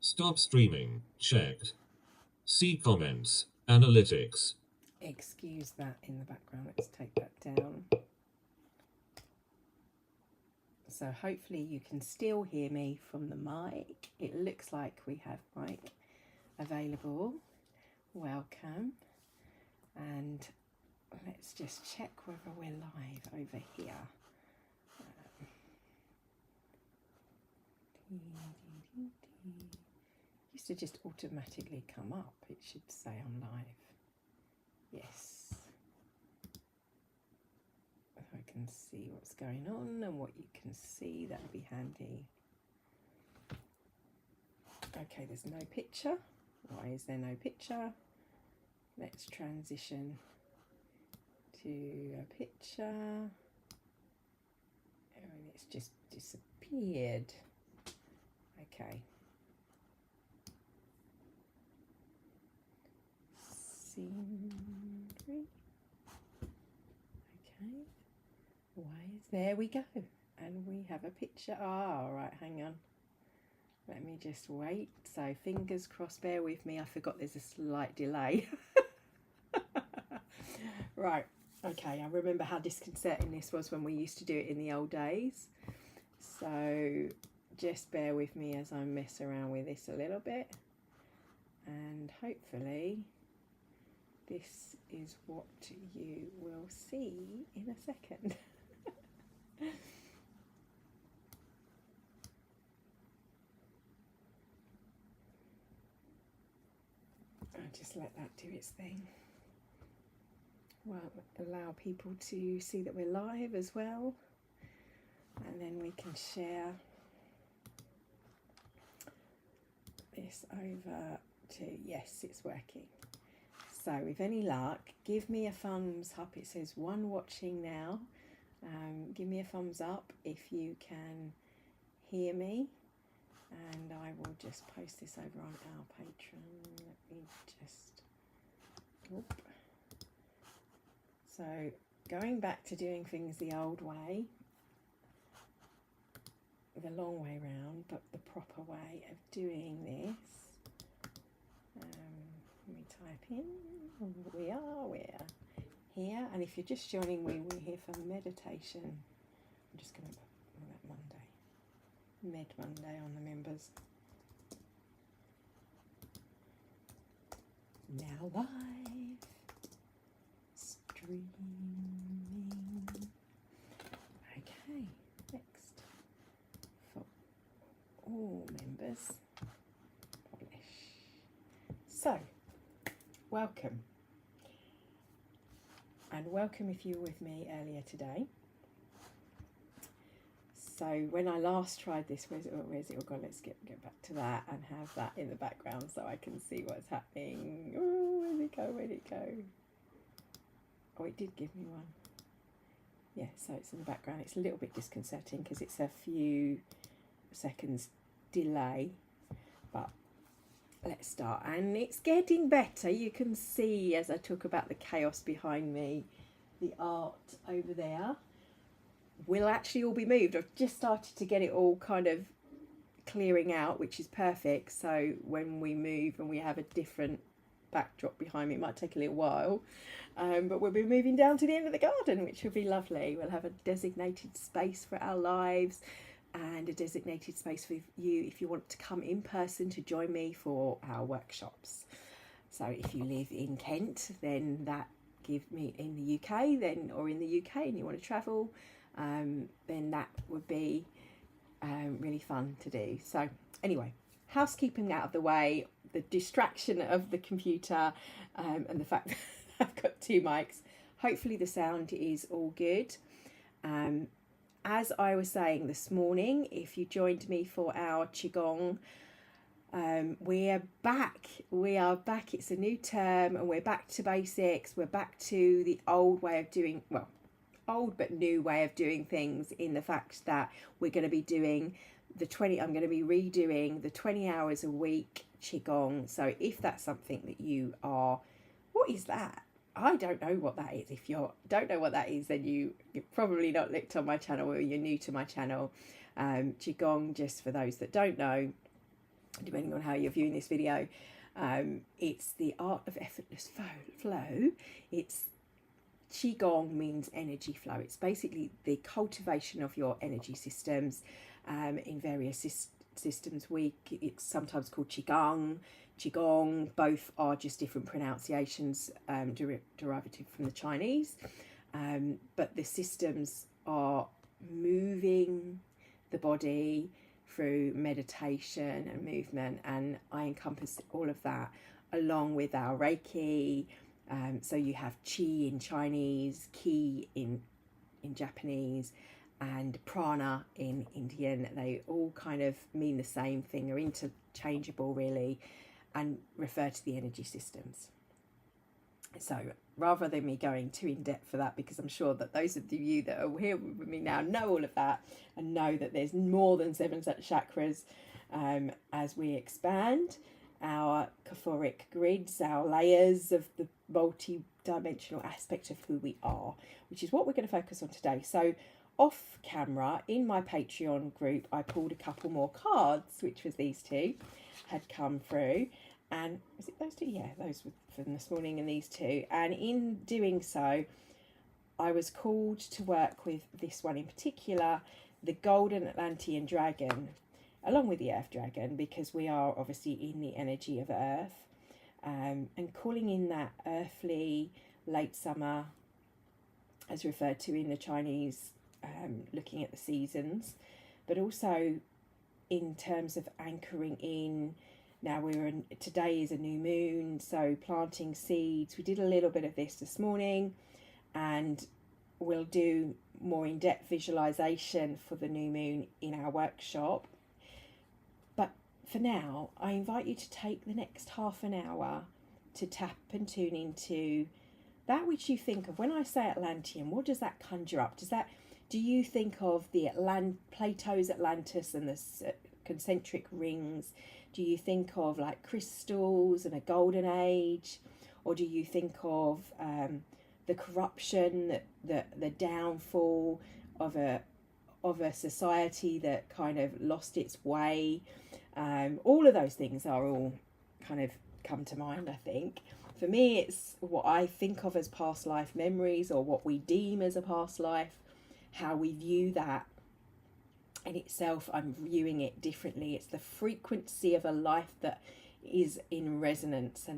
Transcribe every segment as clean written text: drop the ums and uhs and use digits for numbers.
Stop streaming. Checked. See comments. Analytics. Excuse that in the background. Let's take that down. So hopefully you can still hear me from the mic. It looks like we have mic available. Welcome. And let's just check whether we're live over here. Used to just automatically come up. It should say I'm live. Yes. If I can see what's going on and what you can see, that'll be handy. Okay, there's no picture. Why is there no picture? Let's transition to a picture. Oh, it's just disappeared. Okay. Scenery. Okay. Why is there we go. And we have a picture. Ah, right, hang on. Let me just wait. So fingers crossed, bear with me. I forgot there's a slight delay. Right. Okay, I remember how disconcerting this was when we used to do it in the old days. So just bear with me as I mess around with this a little bit. And hopefully this is what you will see in a second. I'll just let that do its thing. Well, allow people to see that we're live as well. And then we can share this over to, yes, it's working. So with any luck, give me a thumbs up. It says one watching now. Give me a thumbs up if you can hear me. And I will just post this over on our Patreon. Let me just... Whoop. So going back to doing things the old way, the long way round, but the proper way of doing this. Let me type in, we're here, and if you're just joining me, we're here for meditation. I'm just going to put that Monday on the members. Now live, streaming. Okay, next for all members, publish. So, welcome. And welcome if you were with me earlier today. So when I last tried this, where's it all gone? Let's get back to that and have that in the background so I can see what's happening. Oh, where'd it go? Oh, it did give me one. Yeah, so it's in the background. It's a little bit disconcerting because it's a few seconds delay, but let's start. And it's getting better. You can see as I talk about the chaos behind me, the art over there will actually all be moved. I've just started to get it all kind of clearing out, which is perfect. So when we move and we have a different backdrop behind me, it might take a little while, but we'll be moving down to the end of the garden, which will be lovely. We'll have a designated space for our lives and a designated space for you if you want to come in person to join me for our workshops. So if you live in Kent, then that give me in the UK, then or in the UK and you want to travel, then that would be really fun to do. So anyway, housekeeping out of the way, the distraction of the computer, and the fact that I've got two mics. Hopefully the sound is all good. As I was saying this morning, if you joined me for our qigong, we're back. We are back. It's a new term and we're back to basics. We're back to the old way of doing, well, old but new way of doing things, in the fact that we're going to be doing I'm going to be redoing the 20 hours a week qigong. So if that's something that you are, what is that? I don't know what that is. If you don't know what that is, then you've probably not looked on my channel or you're new to my channel. Qigong, just for those that don't know, depending on how you're viewing this video. It's the art of effortless flow. It's qigong means energy flow. It's basically the cultivation of your energy systems in various systems. It's sometimes called qigong. Both are just different pronunciations, derivative from the Chinese. But the systems are moving the body through meditation and movement, and I encompass all of that along with our Reiki. So you have qi in Chinese, ki in Japanese, and prana in Indian. They all kind of mean the same thing, are interchangeable really, and refer to the energy systems. So rather than me going too in depth for that, because I'm sure that those of you that are here with me now know all of that and know that there's more than 7 chakras, as we expand our chophoric grids, our layers of the multi-dimensional aspect of who we are, which is what we're going to focus on today. So off camera in my Patreon group, I pulled a couple more cards, which was these two had come through. And was it those two? Yeah, those were from this morning, and these two. And in doing so, I was called to work with this one in particular, the golden Atlantean dragon, along with the earth dragon, because we are obviously in the energy of earth, and calling in that earthly late summer, as referred to in the Chinese, looking at the seasons, but also in terms of anchoring in. Now today is a new moon, so planting seeds. We did a little bit of this morning, and we'll do more in-depth visualization for the new moon in our workshop. But for now, I invite you to take the next half an hour to tap and tune into that which you think of. When I say Atlantean, what does that conjure up? Do you think of the Plato's Atlantis and the concentric rings? Do you think of like crystals and a golden age? Or do you think of the corruption, the downfall of a society that kind of lost its way? All of those things are all kind of come to mind, I think. For me, it's what I think of as past life memories, or what we deem as a past life, how we view that. In itself, I'm viewing it differently. It's the frequency of a life that is in resonance,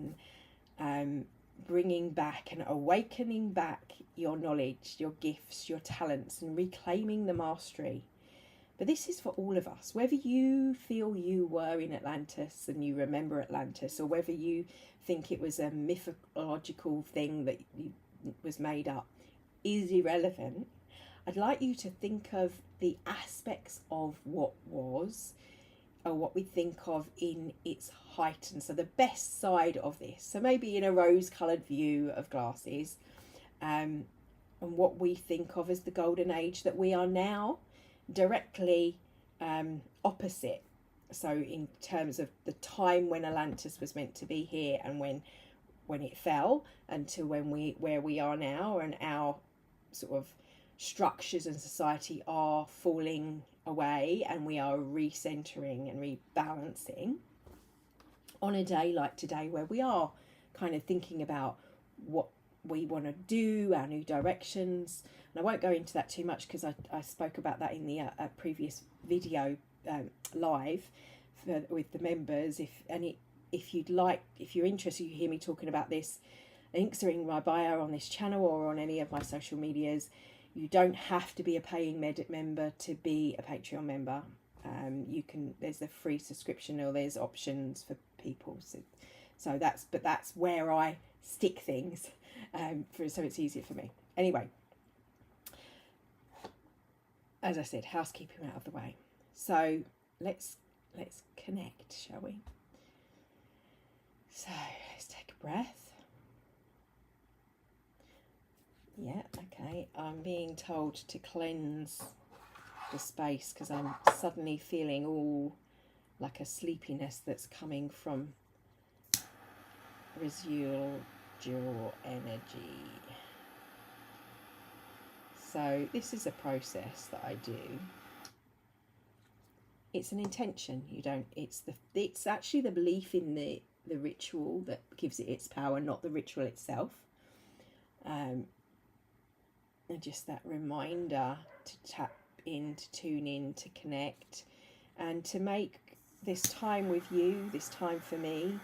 and bringing back and awakening back your knowledge, your gifts, your talents, and reclaiming the mastery. But this is for all of us, whether you feel you were in Atlantis and you remember Atlantis, or whether you think it was a mythological thing that was made up, is irrelevant. I'd like you to think of the aspects of what was, or what we think of in its heightened, so the best side of this. So maybe in a rose-coloured view of glasses, and what we think of as the golden age that we are now, directly opposite. So in terms of the time when Atlantis was meant to be here, and when it fell, and to where we are now, and our sort of structures and society are falling away, and we are recentering and rebalancing on a day like today, where we are kind of thinking about what we want to do, our new directions. And I won't go into that too much, because I spoke about that in the previous video live with the members. If you're interested, you hear me talking about this, links are in my bio on this channel or on any of my social medias. You don't have to be a paying member to be a Patreon member. There's a free subscription, or there's options for people. So that's where I stick things, so it's easier for me. Anyway, as I said, housekeeping out of the way. So let's connect, shall we? So let's take a breath. Yeah, okay. I'm being told to cleanse the space, because I'm suddenly feeling all like a sleepiness that's coming from residual energy. So this is a process that I do it's an intention. It's actually the belief in the ritual that gives it its power, not the ritual itself. And just that reminder to tap in, to tune in, to connect, and to make this time with you, this time for me,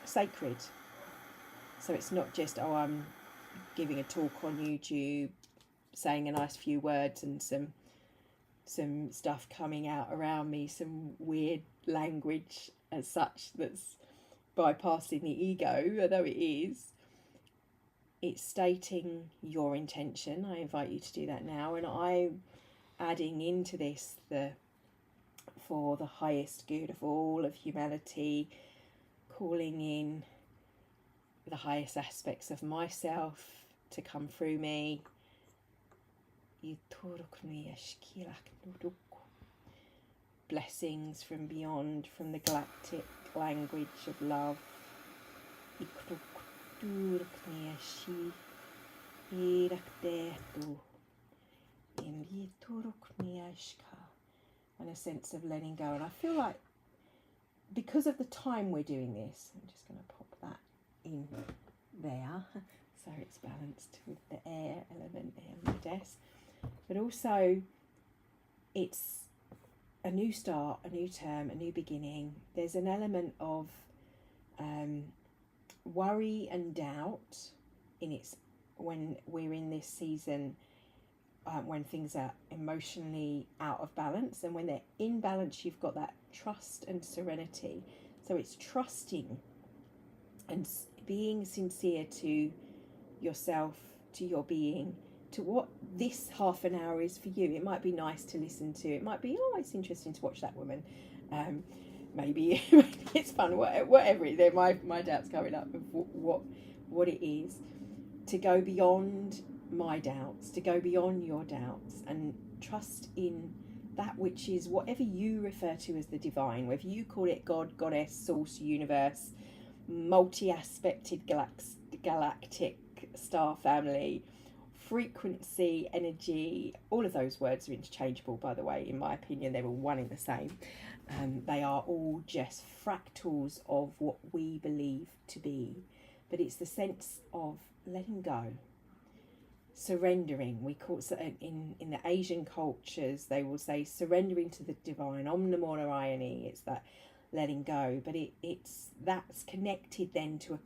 sacred. So it's not just, oh, I'm giving a talk on YouTube, saying a nice few words and some stuff coming out around me, some weird language as such that's bypassing the ego, although it is. It's stating your intention. I invite you to do that now, and I'm adding into this for the highest good of all of humanity, calling in the highest aspects of myself to come through me. Blessings from beyond, from the galactic language of love. And a sense of letting go. And I feel like because of the time we're doing this, I'm just going to pop that in there so it's balanced with the air element on the desk. But also it's a new start, a new term, a new beginning. There's an element of worry and doubt when we're in this season, when things are emotionally out of balance, and when they're in balance, you've got that trust and serenity. So it's trusting and being sincere to yourself, to your being, to what this half an hour is for you. It might be nice to listen to. It might be, oh, it's interesting to watch that woman. Maybe it's fun. Whatever it is. My doubts coming up of what it is. To go beyond my doubts, to go beyond your doubts, and trust in that which is whatever you refer to as the divine, whether you call it God, Goddess, Source, Universe, multi-aspected galactic star family, frequency, energy. All of those words are interchangeable, by the way. In my opinion, they're all one and the same. They are all just fractals of what we believe to be. But it's the sense of letting go, surrendering. We call it, in the Asian cultures, they will say surrendering to the divine, Om Namo Narayani. It's that letting go, but that's connected then to a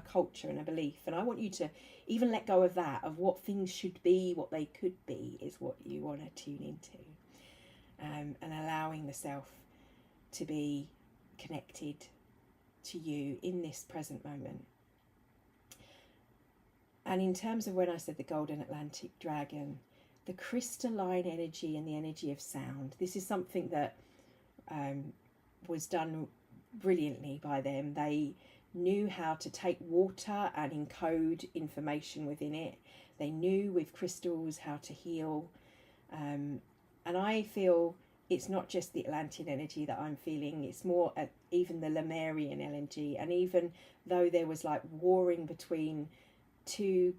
culture and a belief. And I want you to even let go of that, of what things should be, what they could be, is what you want to tune into, and allowing the self to be connected to you in this present moment. And in terms of when I said the golden Atlantic dragon, the crystalline energy and the energy of sound, this is something that was done brilliantly by them. They knew how to take water and encode information within it. They knew with crystals how to heal. And I feel it's not just the Atlantean energy that I'm feeling, it's more even the Lemurian energy. And even though there was like warring between two,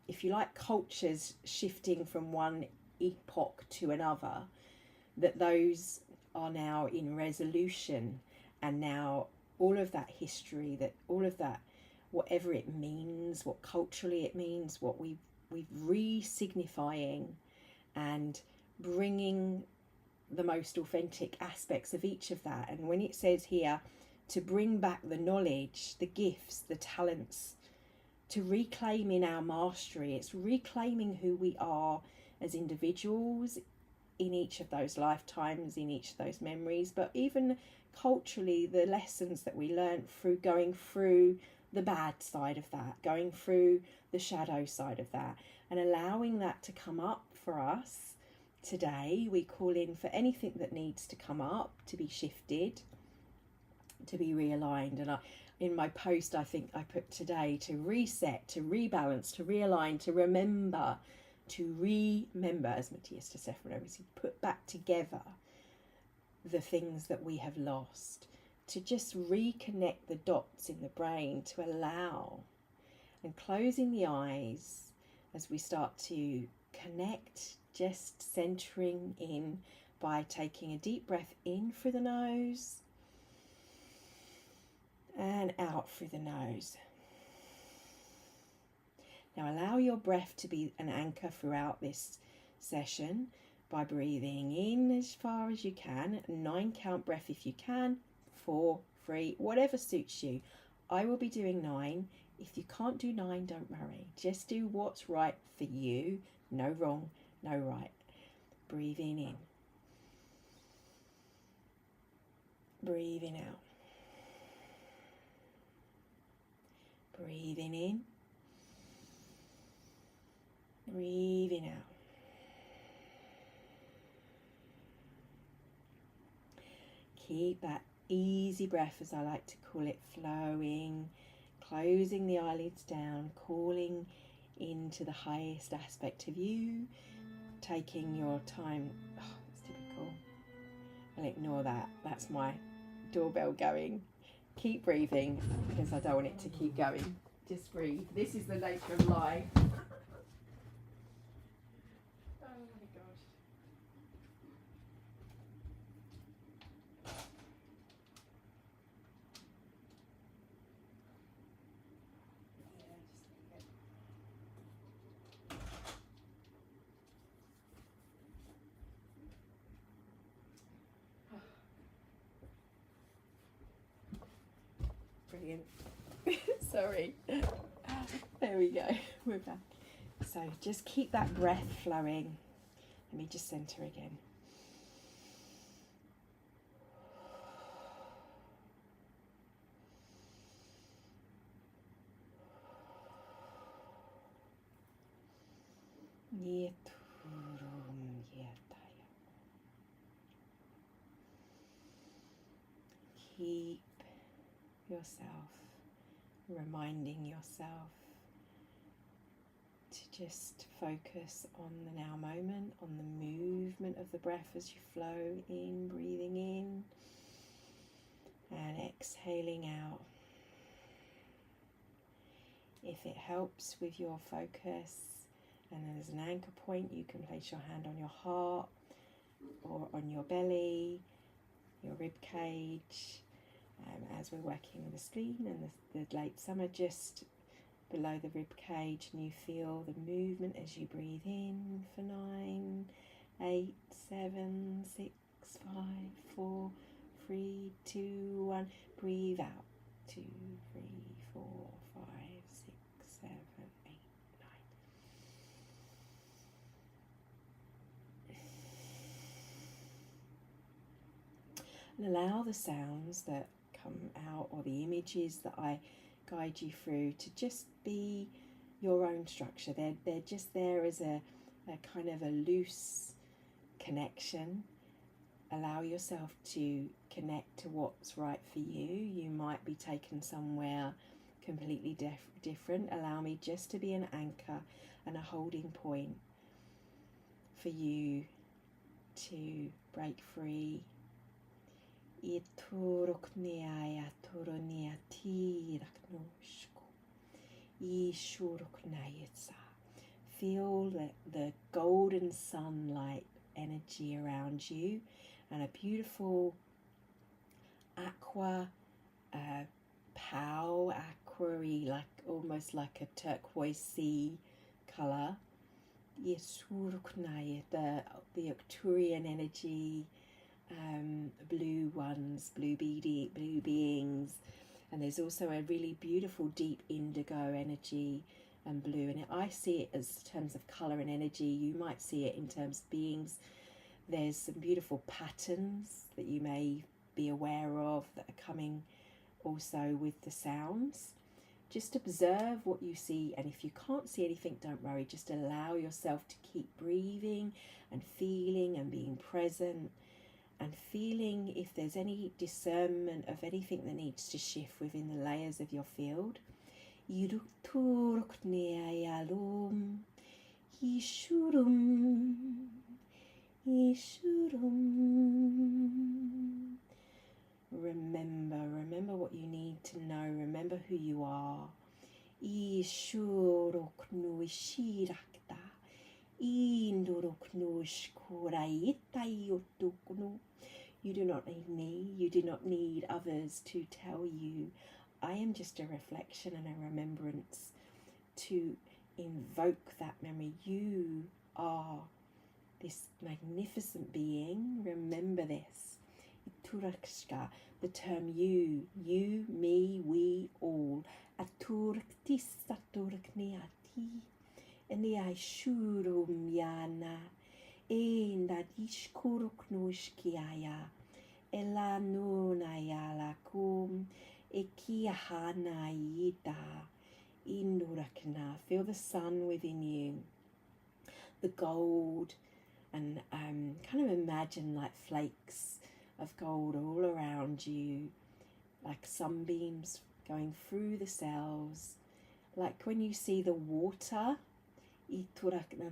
if you like, cultures shifting from one epoch to another, that those are now in resolution. And now all of that history, that all of that, whatever it means, what culturally it means, what we've re-signifying and bringing the most authentic aspects of each of that. And when it says here to bring back the knowledge, the gifts, the talents, to reclaim in our mastery, it's reclaiming who we are as individuals in each of those lifetimes, in each of those memories, but even culturally, the lessons that we learned through going through the bad side of that, going through the shadow side of that, and allowing that to come up for us today. We call in for anything that needs to come up, to be shifted, to be realigned. And in my post, I think I put today to reset, to rebalance, to realign, to remember, as Matthias de Stefano, put back together the things that we have lost, to just reconnect the dots in the brain, to allow, and closing the eyes as we start to connect, just centering in by taking a deep breath in through the nose and out through the nose. Now allow your breath to be an anchor throughout this session by breathing in as far as you can, 9 count breath if you can, 4, 3, whatever suits you. I will be doing 9. If you can't do 9, don't worry. Just do what's right for you. No wrong, no right. Breathing in. Breathing out. Breathing in. Breathing out. Keep that easy breath, as I like to call it, flowing, closing the eyelids down, calling into the highest aspect of you, taking your time. Oh, it's typical. I'll ignore that. That's my doorbell going. Keep breathing, because I don't want it to keep going. Just breathe. This is the nature of life. Brilliant. Sorry. There we go. We're back. So just keep that breath flowing. Let me just center again. Keep yourself reminding yourself to just focus on the now moment, on the movement of the breath as you flow in, breathing in and exhaling out. If it helps with your focus and there's an anchor point, you can place your hand on your heart or on your belly, your rib cage, as we're working with the spleen and the late summer just below the rib cage, and you feel the movement as you breathe in for 9, 8, 7, 6, 5, 4, 3, 2, 1. Breathe out. 2, 3, 4, 5, 6, 7, 8, 9. And allow the sounds that come out, or the images that I guide you through, to just be your own structure. They're just there as a kind of a loose connection. Allow yourself to connect to what's right for you. You might be taken somewhere completely different. Allow me just to be an anchor and a holding point for you to break free. Feel the golden sunlight energy around you, and a beautiful aqua, aqua-y, like almost like a turquoise sea colour. The Arcturian energy, blue ones, blue beings, and there's also a really beautiful deep indigo energy and blue, and I see it as terms of colour and energy. You might see it in terms of beings. There's some beautiful patterns that you may be aware of that are coming also with the sounds. Just observe what you see, and if you can't see anything, don't worry. Just allow yourself to keep breathing and feeling and being present, and feeling if there's any discernment of anything that needs to shift within the layers of your field. Remember what you need to know. Remember who you are. You do not need me, you do not need others to tell you. I am just a reflection and a remembrance to invoke that memory. You are this magnificent being. Remember this. The term you, me, we, all. Enia shurum yana. Enda dishkuruknushkiaya. Ela nunaya lakum. Ekihana yida. Indurakna. Feel the sun within you. The gold. And kind of imagine like flakes of gold all around you, like sunbeams going through the cells, like when you see the water, and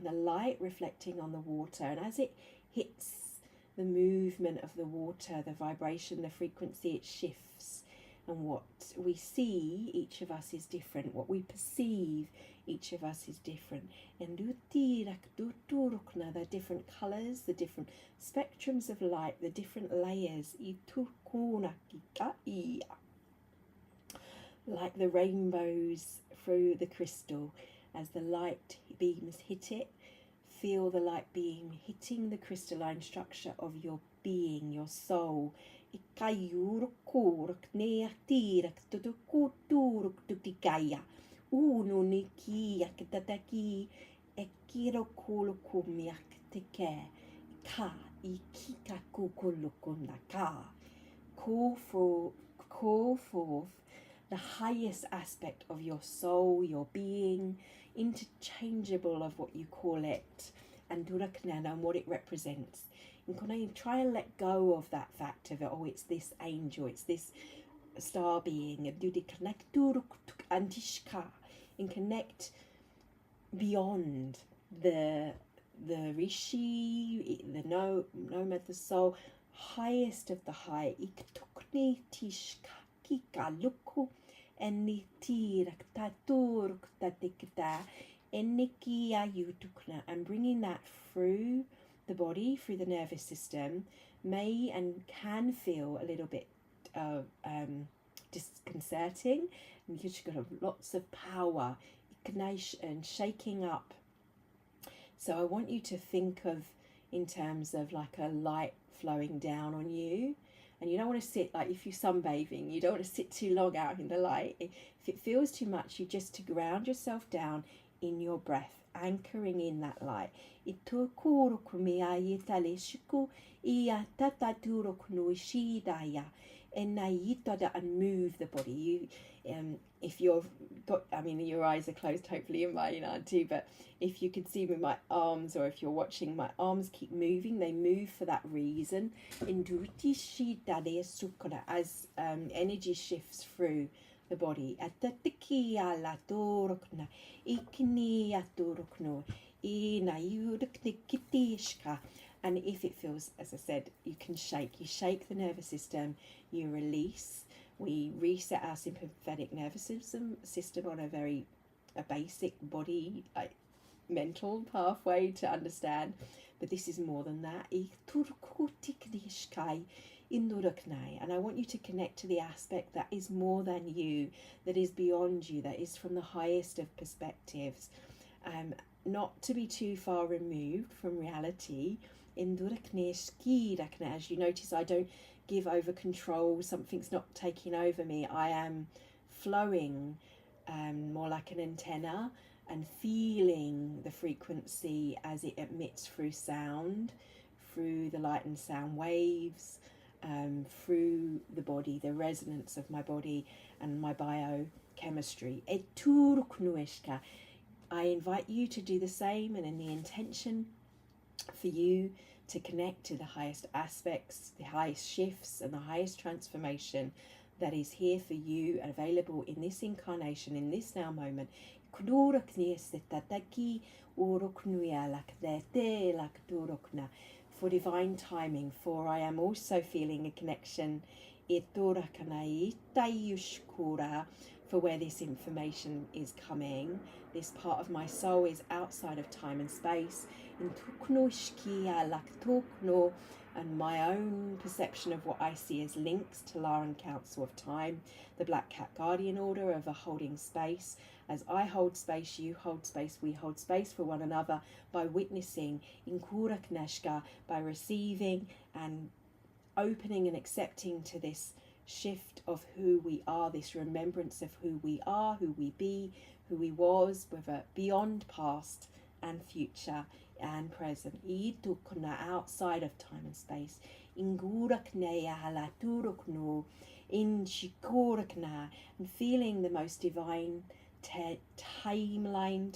the light reflecting on the water, and as it hits the movement of the water, the vibration, the frequency, it shifts. And what we see, each of us is different. What we perceive, each of us is different. And the different colours, the different spectrums of light, the different layers. Like the rainbows through the crystal, as the light beams hit it, feel the light beam hitting the crystalline structure of your being, your soul. Call forth the highest aspect of your soul, your being, interchangeable of what you call it, and what it represents. And try and let go of that fact of it. Oh, it's this angel, it's this star being, and connect beyond the rishi, the nomad, the soul, highest of the high. And bringing that through the body, through the nervous system, may and can feel a little bit disconcerting, because you've got lots of power and shaking up. So I want you to think of in terms of like a light flowing down on you. And you don't want to sit, like if you're sunbathing, you don't want to sit too long out in the light. If it feels too much, you just to ground yourself down in your breath, anchoring in that light. And move the body. If you've got, your eyes are closed, hopefully in mine aren't too, but if you could see with my arms, or if you're watching, my arms keep moving. They move for that reason. As energy shifts through the body. And if it feels, as I said, you can shake. You shake the nervous system, you release. We reset our sympathetic nervous system on a very basic body, like mental pathway to understand. But this is more than that. And I want you to connect to the aspect that is more than you, that is beyond you, that is from the highest of perspectives. Not to be too far removed from reality. As you notice, I don't give over control. Something's not taking over me. I am flowing more like an antenna, and feeling the frequency as it emits through sound, through the light and sound waves, through the body, the resonance of my body and my biochemistry. I invite you to do the same, and in the intention for you to connect to the highest aspects, the highest shifts, and the highest transformation that is here for you and available in this incarnation, in this now moment. For divine timing, for I am for where this information is coming. This part of my soul is outside of time and space. And my own perception of what I see as links to Laran Council of Time, the Black Cat Guardian Order of a holding space. As I hold space, you hold space, we hold space for one another by witnessing, by receiving and opening and accepting to this shift of who we are, this remembrance of who we are, who we be, who we was, whether beyond past and future and present. Outside of time and space. And feeling the most divine timeline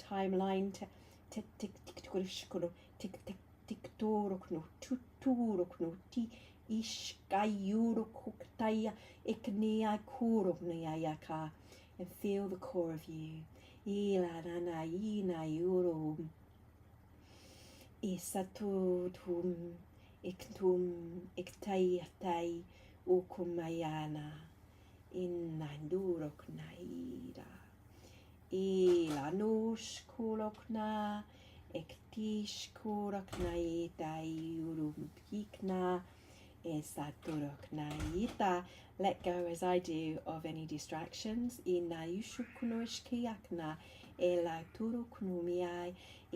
and feel the core of you. Isatutum iktum iktayatay ukumayana inandurok naida ilanush kulokna iktish kurak naida urumpikna isaturok naita. Let go as I do of any distractions. Inayushukunoshkiakna elaturuknumiai. I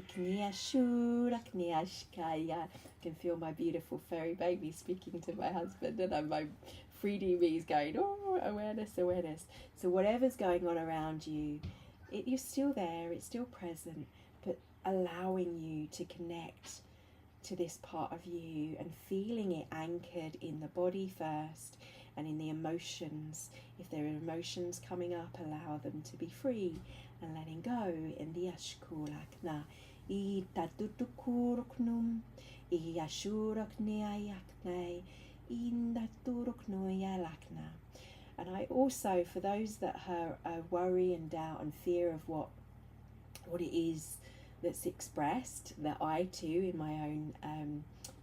can feel my beautiful fairy baby speaking to my husband, and my 3D me is going, oh, awareness, awareness. So whatever's going on around you, you're still there, it's still present, but allowing you to connect to this part of you and feeling it anchored in the body first and in the emotions. If there are emotions coming up, allow them to be free and letting go in the ashkulakna. I tatutukuruknum, I ashurakneayakne, in daturuknoyalakna. And I also, for those that worry and doubt and fear of what it is that's expressed, that I too, in my own,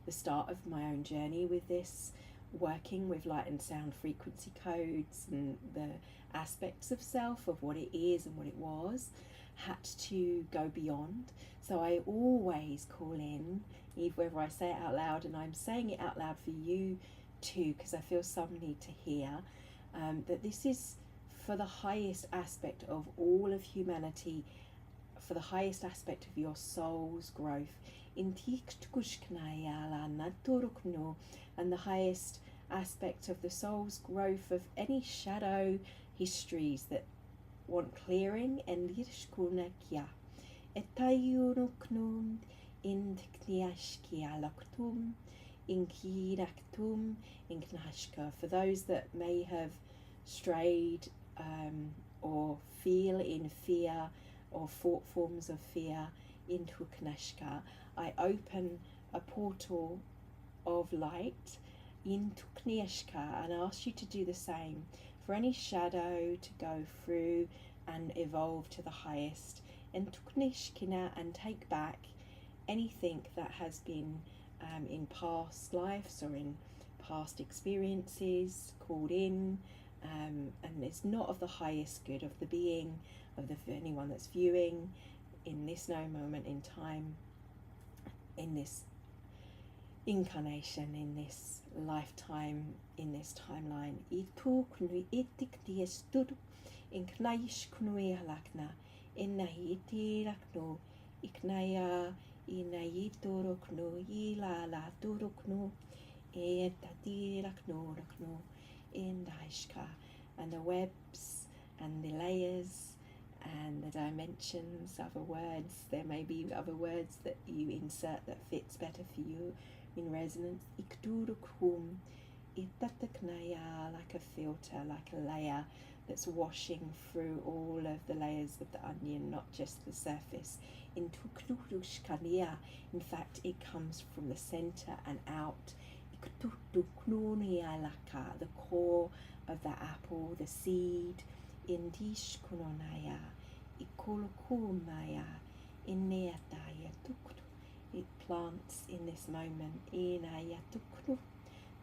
the start of my own journey with this, working with light and sound frequency codes and the aspects of self, of what it is and what it was, had to go beyond. So I always call in, even whether I say it out loud, and I'm saying it out loud for you too, because I feel some need to hear, that this is for the highest aspect of all of humanity, for the highest aspect of your soul's growth, and the highest aspect of the soul's growth of any shadow histories that want clearing, and for those that may have strayed or feel in fear or forms of fear into Knashka, I open a portal of light into Knashka and ask you to do the same for any shadow to go through and evolve to the highest, and Knashkina, and take back anything that has been in past lives or in past experiences called in, and it's not of the highest good of the being, of anyone that's viewing in this no moment in time, in this incarnation, in this lifetime, in this timeline. And the webs and the layers and the dimensions, other words, there may be other words that you insert that fits better for you in resonance. Like a filter, like a layer that's washing through all of the layers of the onion, not just the surface. In fact, it comes from the center and out. The core of the apple, the seed. It plants in this moment the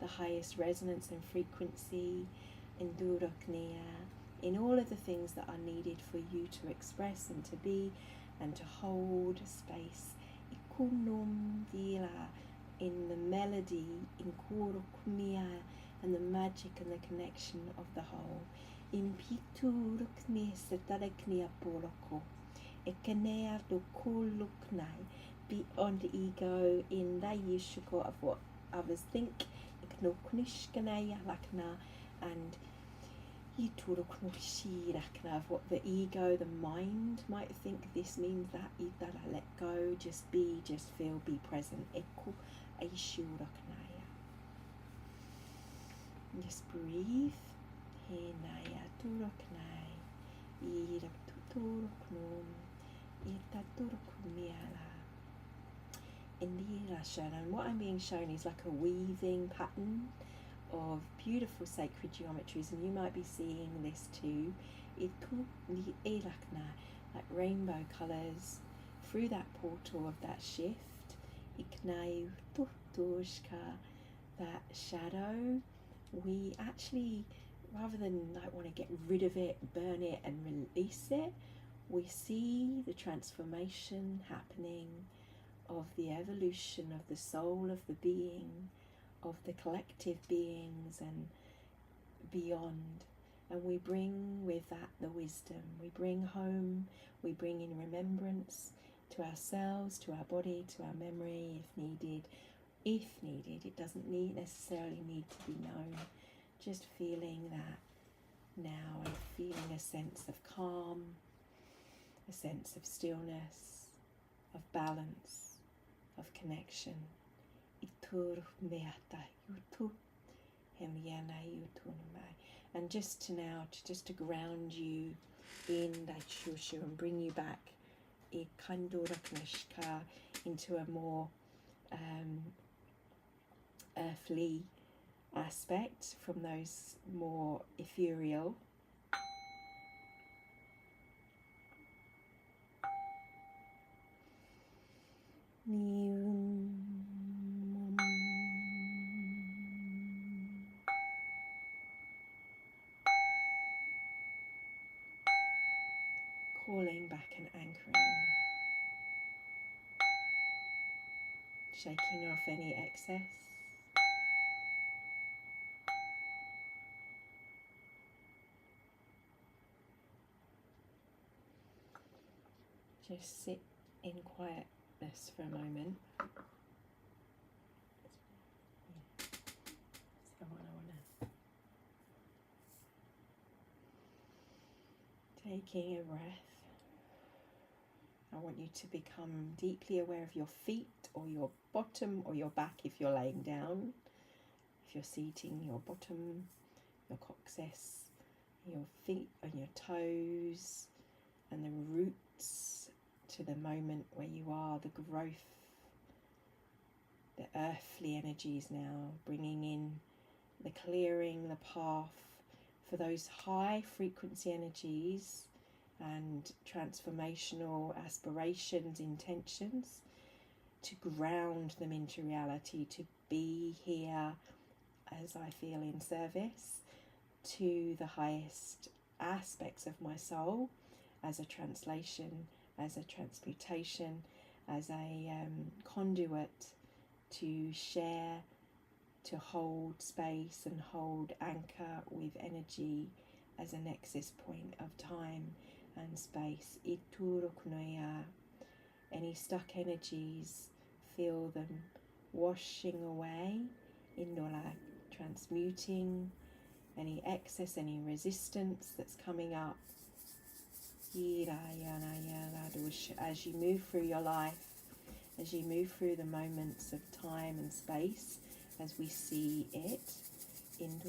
highest resonance and frequency. in all of the things that are needed for you to express and to be and to hold space. Ikunum vila, in the melody, in koro kumia, and the magic and the connection of the whole. In pitur kni setarekni apoloko, ekanea do kuluknai, beyond ego, in the yishuko of what others think, iknoknishkanaya lakna, and of what the ego, the mind might think this means that. Let go, just be, just feel, be present. Just breathe. And what I'm being shown is like a weaving pattern of beautiful sacred geometries, and you might be seeing this too, like rainbow colours through that portal of that shift, that shadow. We actually, rather than like want to get rid of it, burn it and release it, we see the transformation happening of the evolution of the soul of the being, of the collective beings and beyond. And we bring with that the wisdom. We bring home, we bring in remembrance to ourselves, to our body, to our memory if needed. If needed, it doesn't necessarily need to be known. Just feeling that now and feeling a sense of calm, a sense of stillness, of balance, of connection. And just to ground you in that shushu and bring you back into a more earthly aspect from those more ethereal. Calling back and anchoring, shaking off any excess. Just sit in quietness for a moment. Taking a breath. I want you to become deeply aware of your feet or your bottom or your back if you're laying down. If you're seating, your bottom, your coccyx, your feet and your toes, and the roots to the moment where you are, the growth, the earthly energies now, bringing in the clearing, the path for those high frequency energies and transformational aspirations, intentions, to ground them into reality, to be here as I feel in service to the highest aspects of my soul, as a translation, as a transmutation, as a conduit to share, to hold space and hold anchor with energy as a nexus point of time and space. Any stuck energies, feel them washing away, transmuting any excess, any resistance that's coming up. As you move through your life, as you move through the moments of time and space, as we see it. And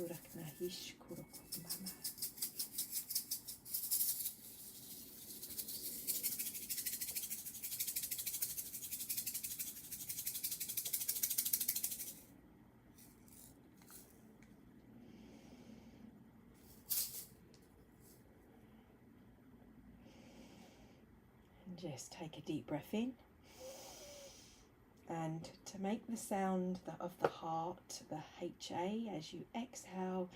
just take a deep breath in. And to make the sound of the heart, the HA, as you exhale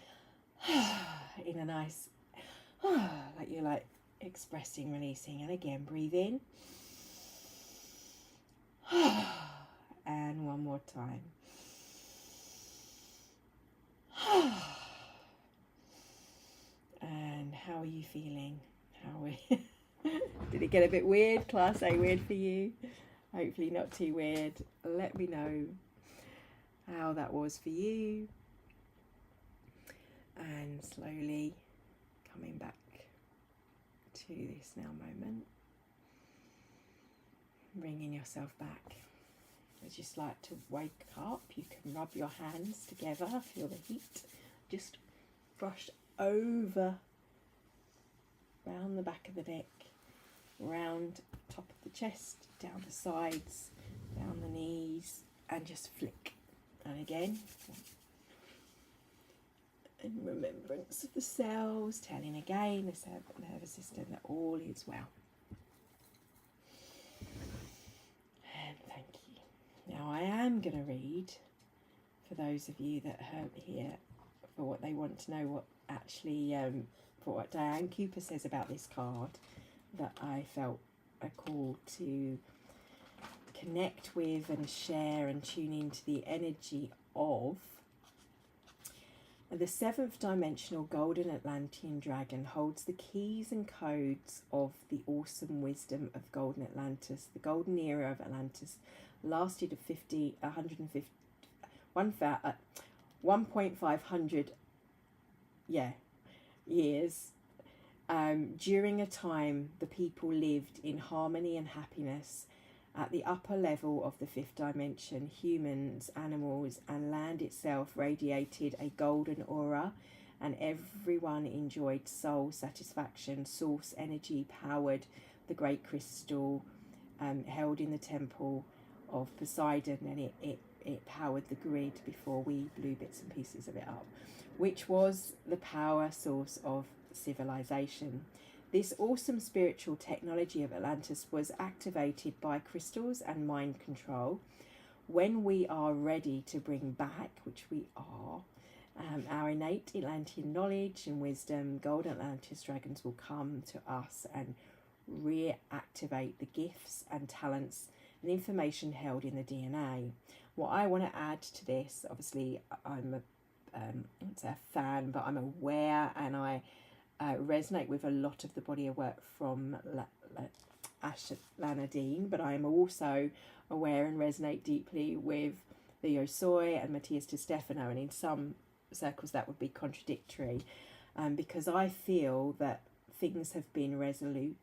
in a nice like you're like expressing, releasing. And again, breathe in. And one more time. And how are you feeling? Did it get a bit weird? Class A weird for you? Hopefully not too weird. Let me know how that was for you. And slowly coming back to this now moment. Bringing yourself back. I'd just like to wake up. You can rub your hands together, feel the heat. Just brush over, round the back of the neck, round top of the chest, down the sides, down the knees, and just flick. And again, in remembrance of the cells, telling again the nervous system that all is well. And thank you. Now I am going to read, for those of you that are here, for what they want to know, what actually, for what Diane Cooper says about this card, that I felt a call to connect with and share and tune into the energy of. The seventh dimensional golden Atlantean dragon holds the keys and codes of the awesome wisdom of golden Atlantis. The golden era of Atlantis lasted 1.500 years. During a time the people lived in harmony and happiness. At the upper level of the fifth dimension, humans, animals, and land itself radiated a golden aura, and everyone enjoyed soul satisfaction. Source energy powered the great crystal held in the temple of Poseidon, and it powered the grid before we blew bits and pieces of it up, which was the power source of civilization. This awesome spiritual technology of Atlantis was activated by crystals and mind control. When we are ready to bring back, which we are, our innate Atlantean knowledge and wisdom, golden Atlantis dragons will come to us and reactivate the gifts and talents and information held in the DNA. What I want to add to this, obviously I'm not a fan, but I'm aware, and I resonate with a lot of the body of work from Atlantean, but I am also aware and resonate deeply with the Yosoi and Matthias de Stefano, and in some circles that would be contradictory, because I feel that things have been resolute.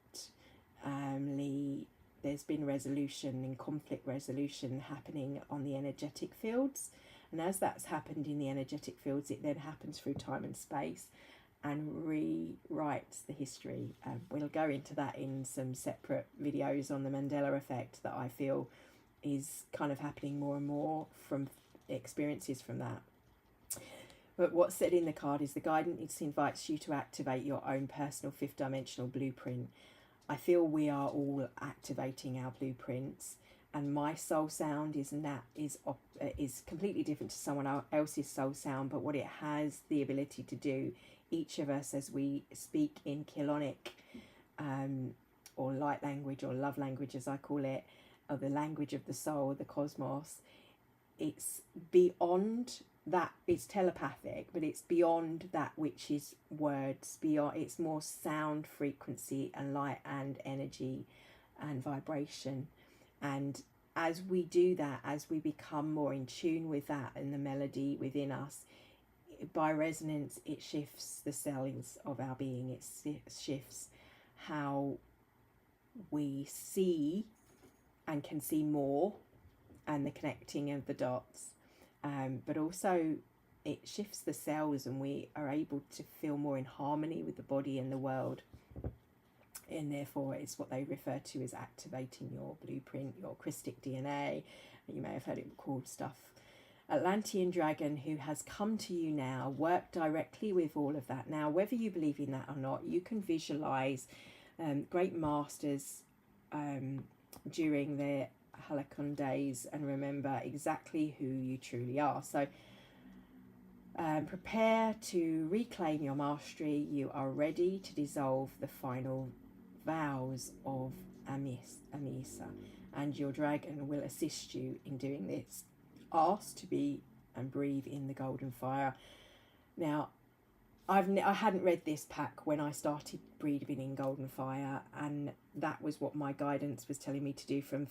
There's been resolution and conflict resolution happening on the energetic fields, and as that's happened in the energetic fields, it then happens through time and space and rewrites the history. We'll go into that in some separate videos on the Mandela effect that I feel is kind of happening more and more from experiences from that. But what's said in the card is the guidance invites you to activate your own personal fifth dimensional blueprint. I feel we are all activating our blueprints, and my soul sound is completely different to someone else's soul sound, but what it has the ability to do, each of us as we speak in Kilonic, or light language, or love language as I call it, or the language of the soul, the cosmos, it's beyond that. It's telepathic, but it's beyond that which is words. It's more sound, frequency, and light and energy and vibration. And as we do that, as we become more in tune with that and the melody within us, by resonance, it shifts the cells of our being. It shifts how we see and can see more, and the connecting of the dots. But also it shifts the cells, and we are able to feel more in harmony with the body and the world. And therefore it's what they refer to as activating your blueprint, your Christic DNA. You may have heard it called stuff. Atlantean dragon who has come to you now, work directly with all of that. Now, whether you believe in that or not, you can visualize great masters during their Halakon days and remember exactly who you truly are. So Prepare to reclaim your mastery. You are ready to dissolve the final vows of Amisa, and your dragon will assist you in doing this. Ask to be and breathe in the golden fire. Now, I hadn't read this pack when I started breathing in golden fire, and that was what my guidance was telling me to do from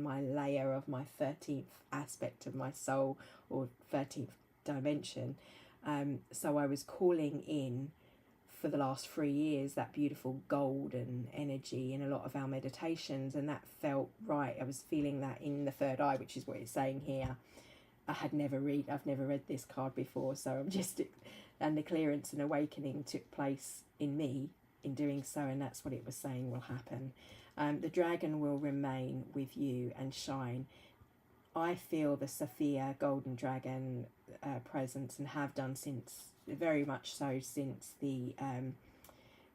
my layer of my 13th aspect of my soul, or 13th dimension. So I was calling in for the last 3 years that beautiful golden energy in a lot of our meditations, and that felt right. I was feeling that in the third eye, which is what it's saying here. I've never read this card before, so I'm just, and the clearance and awakening took place in me in doing so, and that's what it was saying will happen. The dragon will remain with you and shine. I feel the Sophia golden dragon presence, and have done since, very much so, since the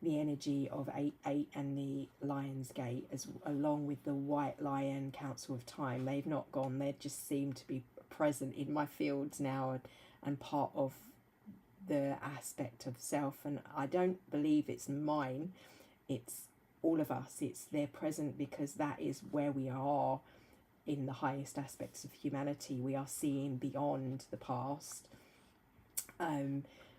energy of 8-8 and the Lion's Gate, along with the White Lion Council of Time. They've not gone, they just seem to be present in my fields now, and part of the aspect of self. And I don't believe it's mine, it's all of us. They're present because that is where we are in the highest aspects of humanity. We are seeing beyond the past.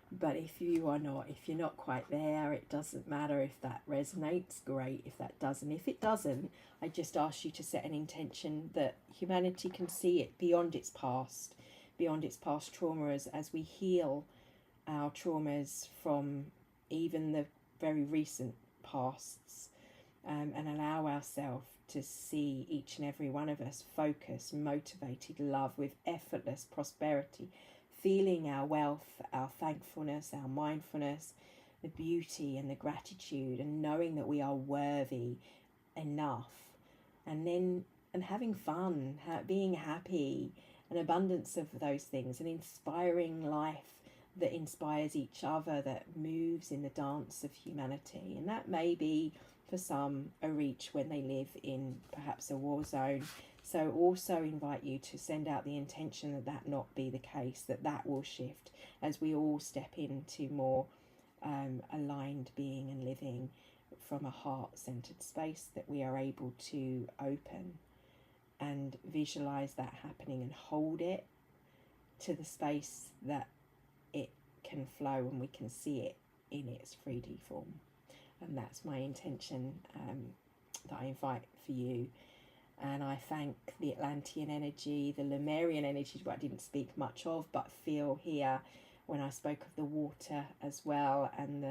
But if you're not quite there, it doesn't matter if that resonates, great. If that doesn't, if it doesn't, I just ask you to set an intention that humanity can see it beyond its past trauma, as we heal our traumas from even the very recent pasts, and allow ourselves to see each and every one of us focused, motivated, love, with effortless prosperity, feeling our wealth, our thankfulness, our mindfulness, the beauty and the gratitude, and knowing that we are worthy enough, and having fun, being happy, an abundance of those things, an inspiring life that inspires each other, that moves in the dance of humanity. And that may be, for some, a reach when they live in perhaps a war zone. So also invite you to send out the intention that that not be the case, that will shift as we all step into more aligned being and living from a heart-centered space, that we are able to open and visualize that happening and hold it to the space that it can flow and we can see it in its 3D form. And that's my intention that I invite for you. And I thank the Atlantean energy, the Lemurian energy, what I didn't speak much of, but feel here when I spoke of the water as well. And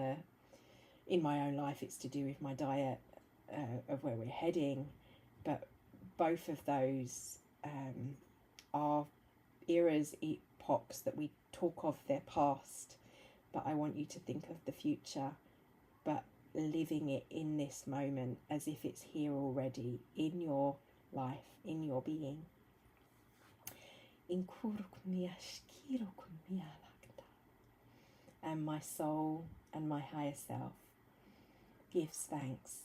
in my own life, it's to do with my diet, of where we're heading. But both of those are eras, epochs that we talk of their past. But I want you to think of the future, but living it in this moment as if it's here already in your life, in your being. And my soul and my higher self gives thanks.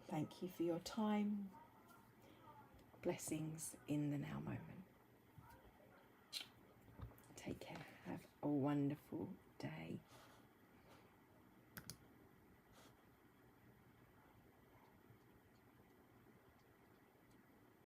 Thank you for your time. Blessings in the now moment. Take care. Have a wonderful